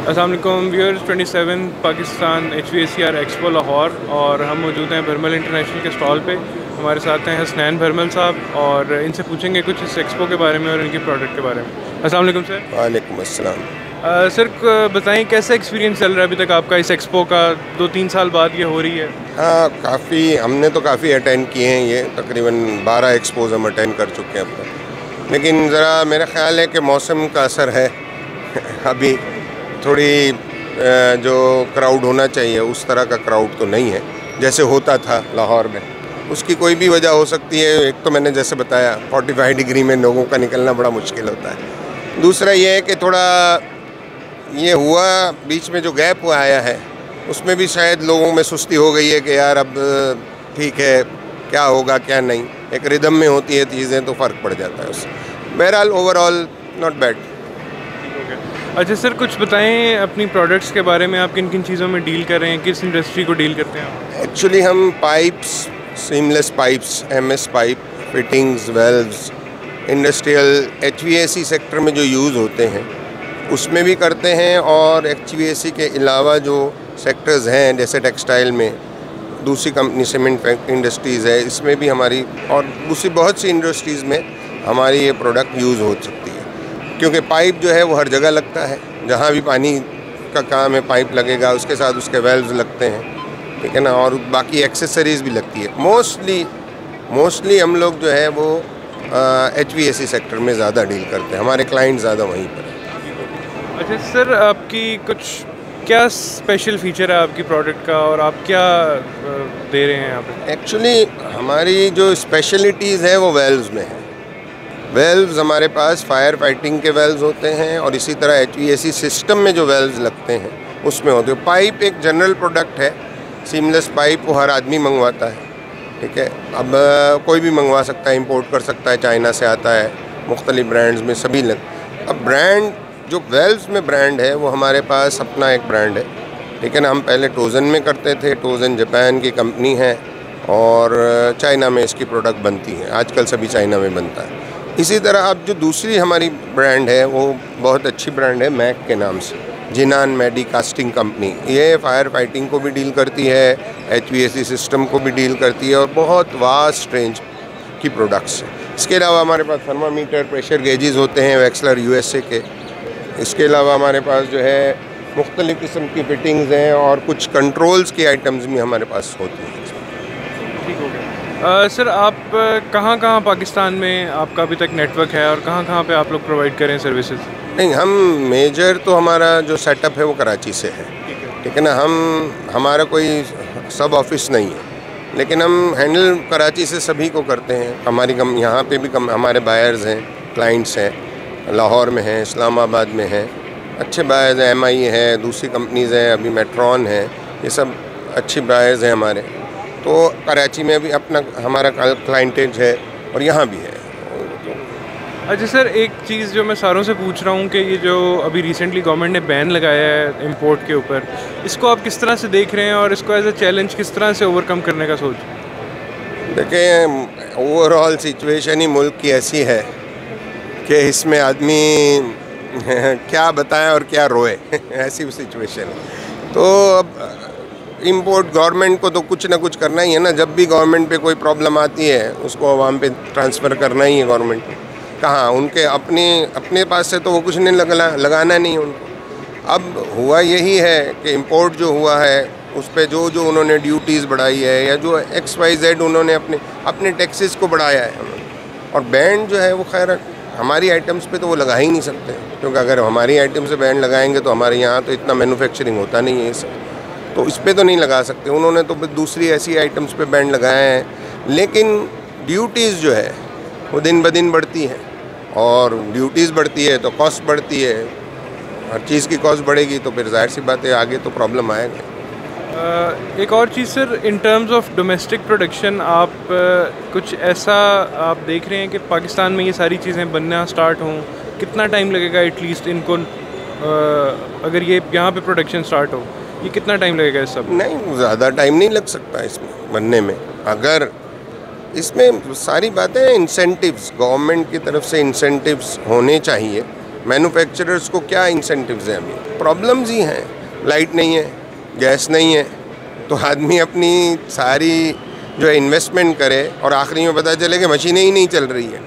अस्सलाम वालेकुम viewers. 27 Pakistan HVACR expo Lahore और हम मौजूद हैं भरमल इंटरनेशनल के स्टॉल पे। हमारे साथ हैं हसनैन भरमल साहब और इनसे पूछेंगे कुछ इस एक्सपो के बारे में और इनके प्रोडक्ट के बारे में। अस्सलाम वालेकुम सर। वालेकुम अस्सलाम। सर बताएं कैसा एक्सपीरियंस चल रहा है अभी तक आपका इस एक्सपो का? 2-3 साल बाद ये हो रही है। हाँ, काफ़ी हमने तो काफ़ी अटेंड किए हैं, ये तकरीबन 12 एक्सपोज हम अटेंड कर चुके हैं अब तक। लेकिन ज़रा मेरा ख़्याल है कि मौसम का असर है अभी थोड़ी जो क्राउड होना चाहिए उस तरह का क्राउड तो नहीं है जैसे होता था लाहौर में। उसकी कोई भी वजह हो सकती है। एक तो मैंने जैसे बताया 45 डिग्री में लोगों का निकलना बड़ा मुश्किल होता है। दूसरा ये है कि थोड़ा ये हुआ बीच में जो गैप हुआ आया है उसमें भी शायद लोगों में सुस्ती हो गई है कि यार अब ठीक है, क्या होगा क्या नहीं। एक रिदम में होती है चीज़ें तो फ़र्क पड़ जाता है उससे। बहरहाल ओवरऑल नॉट बैड। अच्छा सर, कुछ बताएं अपनी प्रोडक्ट्स के बारे में। आप किन किन चीज़ों में डील कर रहे हैं, किस इंडस्ट्री को डील करते हैं आप? एक्चुअली हम pipes, seamless pipes, MS pipe, fittings, valves, industrial HVAC sector में जो यूज़ होते हैं उसमें भी करते हैं। और HVAC के अलावा जो सेक्टर्स हैं जैसे टेक्सटाइल में, दूसरी कंपनी सीमेंट इंडस्ट्रीज़ है, इसमें भी हमारी, और दूसरी बहुत सी इंडस्ट्रीज़ में हमारी ये प्रोडक्ट यूज़ हो सकती है। क्योंकि पाइप जो है वो हर जगह लगता है, जहाँ भी पानी का काम है पाइप लगेगा, उसके साथ उसके वेल्व्स लगते हैं, ठीक है ना, और बाकी एक्सेसरीज़ भी लगती है। मोस्टली हम लोग जो है वो HVAC सेक्टर में ज़्यादा डील करते हैं, हमारे क्लाइंट ज़्यादा वहीं पर है। अच्छा सर, आपकी कुछ क्या स्पेशल फीचर है आपकी प्रोडक्ट का और आप क्या दे रहे हैं यहाँ पे? एक्चुअली हमारी जो स्पेशलिटीज़ है वो वेल्व्स में है। वेल्व्स हमारे पास फायर फाइटिंग के वेल्व्स होते हैं और इसी तरह HVAC सिस्टम में जो वेल्व्स लगते हैं उसमें होते हैं। पाइप एक जनरल प्रोडक्ट है, सीमलेस पाइप वो हर आदमी मंगवाता है, ठीक है। अब कोई भी मंगवा सकता है, इंपोर्ट कर सकता है, चाइना से आता है, मुख्तलिफ ब्रांड्स में सभी अब ब्रांड जो वेल्व्स में ब्रांड है वो हमारे पास अपना एक ब्रांड है, ठीक है ना। हम पहले टोज़न में करते थे, टोज़न जापान की कंपनी है और चाइना में इसकी प्रोडक्ट बनती है, आजकल सभी चाइना में बनता है। इसी तरह अब जो दूसरी हमारी ब्रांड है वो बहुत अच्छी ब्रांड है, मैक के नाम से, जिनान मेडी कास्टिंग कंपनी। ये फायर फाइटिंग को भी डील करती है, HVAC सिस्टम को भी डील करती है और बहुत वास्ट रेंज की प्रोडक्ट्स है। इसके अलावा हमारे पास थर्मामीटर, प्रेशर गेजेस होते हैं वेक्सलर USA के। इसके अलावा हमारे पास जो है मुख्तलिफ़ किस्म की फिटिंग्स हैं और कुछ कंट्रोल्स की आइटम्स भी हमारे पास होती हैं। ठीक हो गया। सर, आप कहाँ पाकिस्तान में आपका अभी तक नेटवर्क है और कहाँ पे आप लोग प्रोवाइड करें सर्विसेज? नहीं, हम मेजर तो हमारा जो सेटअप है वो कराची से है, ठीक है ना। हमारा कोई सब ऑफिस नहीं है, लेकिन हम हैंडल कराची से सभी को करते हैं। हमारी यहाँ पे भी हमारे बायर्स हैं, क्लाइंट्स हैं, लाहौर में हैं, इस्लामाबाद में हैं, अच्छे बायर्स हैं, MI है, दूसरी कंपनीज़ हैं, अभी मेट्रॉन है, ये सब अच्छे बायर्स हैं हमारे। तो कराची में भी अपना हमारा क्लाइंटेज है और यहाँ भी है। अच्छा सर, एक चीज़ जो मैं सारों से पूछ रहा हूँ कि ये जो अभी रिसेंटली गवर्नमेंट ने बैन लगाया है इंपोर्ट के ऊपर, इसको आप किस तरह से देख रहे हैं और इसको एज अ चैलेंज किस तरह से ओवरकम करने का सोच? देखें, ओवरऑल सिचुएशन ही मुल्क की ऐसी है कि इसमें आदमी क्या बताएं और क्या रोए ऐसी सिचुएशन है। तो अब इंपोर्ट गवर्नमेंट को तो कुछ ना कुछ करना ही है ना। जब भी गवर्नमेंट पे कोई प्रॉब्लम आती है उसको अवाम पे ट्रांसफ़र करना ही है गवर्नमेंट को। कहाँ उनके अपने पास से तो वो कुछ नहीं लगाना नहीं है उनको। अब हुआ यही है कि इंपोर्ट जो हुआ है उस पे जो उन्होंने ड्यूटीज़ बढ़ाई है या जो XYZ उन्होंने अपने टैक्सेस को बढ़ाया है और बैंड जो है वो खैर हमारी आइटम्स पे तो वो लगा ही नहीं सकते, क्योंकि अगर हमारी आइटम से बैंड लगाएंगे तो हमारे यहाँ तो इतना मैन्युफैक्चरिंग होता नहीं है ये सब, तो इस पे तो नहीं लगा सकते। उन्होंने तो दूसरी ऐसी आइटम्स पे बैंड लगाए हैं। लेकिन ड्यूटीज़ जो है वो दिन ब दिन बढ़ती हैं और ड्यूटीज़ बढ़ती है तो कॉस्ट बढ़ती है। हर चीज़ की कॉस्ट बढ़ेगी तो फिर जाहिर सी बात है आगे तो प्रॉब्लम आएगा। एक और चीज़ sir, in terms of domestic production आप कुछ ऐसा आप देख रहे हैं कि पाकिस्तान में ये सारी चीज़ें बनना स्टार्ट हों? कितना टाइम लगेगा एटलीस्ट इनको, अगर ये यहाँ पे प्रोडक्शन स्टार्ट हो, ये कितना टाइम लगेगा इस सब? नहीं, ज़्यादा टाइम नहीं लग सकता इसमें बनने में। अगर इसमें सारी बातें इंसेंटिव्स, गवर्नमेंट की तरफ से इंसेंटिव्स होने चाहिए। मैन्युफैक्चरर्स को क्या इंसेंटिव्स हैं? अभी प्रॉब्लम्स ही हैं, लाइट नहीं है, गैस नहीं है, तो आदमी अपनी सारी जो है इन्वेस्टमेंट करे और आखिरी में पता चले कि मशीनें ही नहीं चल रही है,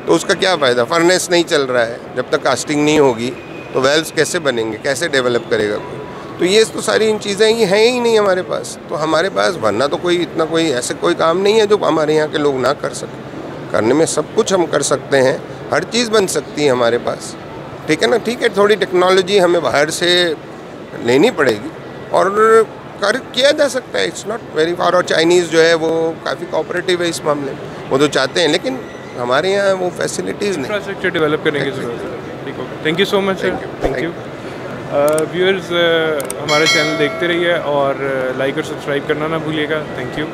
तो उसका क्या फ़ायदा? फर्नेस नहीं चल रहा है, जब तक कास्टिंग नहीं होगी तो वेल्व्स कैसे बनेंगे, कैसे डेवलप करेगा कोई? तो ये तो सारी इन चीज़ें ये हैं ही नहीं हमारे पास। तो हमारे पास वरना तो कोई इतना कोई ऐसे कोई काम नहीं है जो हमारे यहाँ के लोग ना कर सकें। करने में सब कुछ हम कर सकते हैं, हर चीज़ बन सकती है हमारे पास, ठीक है ना? ठीक है, थोड़ी टेक्नोलॉजी हमें बाहर से लेनी पड़ेगी और किया जा सकता है, इट्स नॉट वेरी फार। और चाइनीज़ जो है वो काफ़ी कोऑपरेटिव है इस मामले में, वो तो चाहते हैं, लेकिन हमारे यहाँ वो फैसिलिटीज़ नहीं। इंफ्रास्ट्रक्चर डेवलप करने की ज़रूरत है। ठीक है, thank you so much sir, thank you. Viewers हमारा चैनल देखते रहिए और लाइक और सब्सक्राइब करना ना भूलिएगा। Thank you.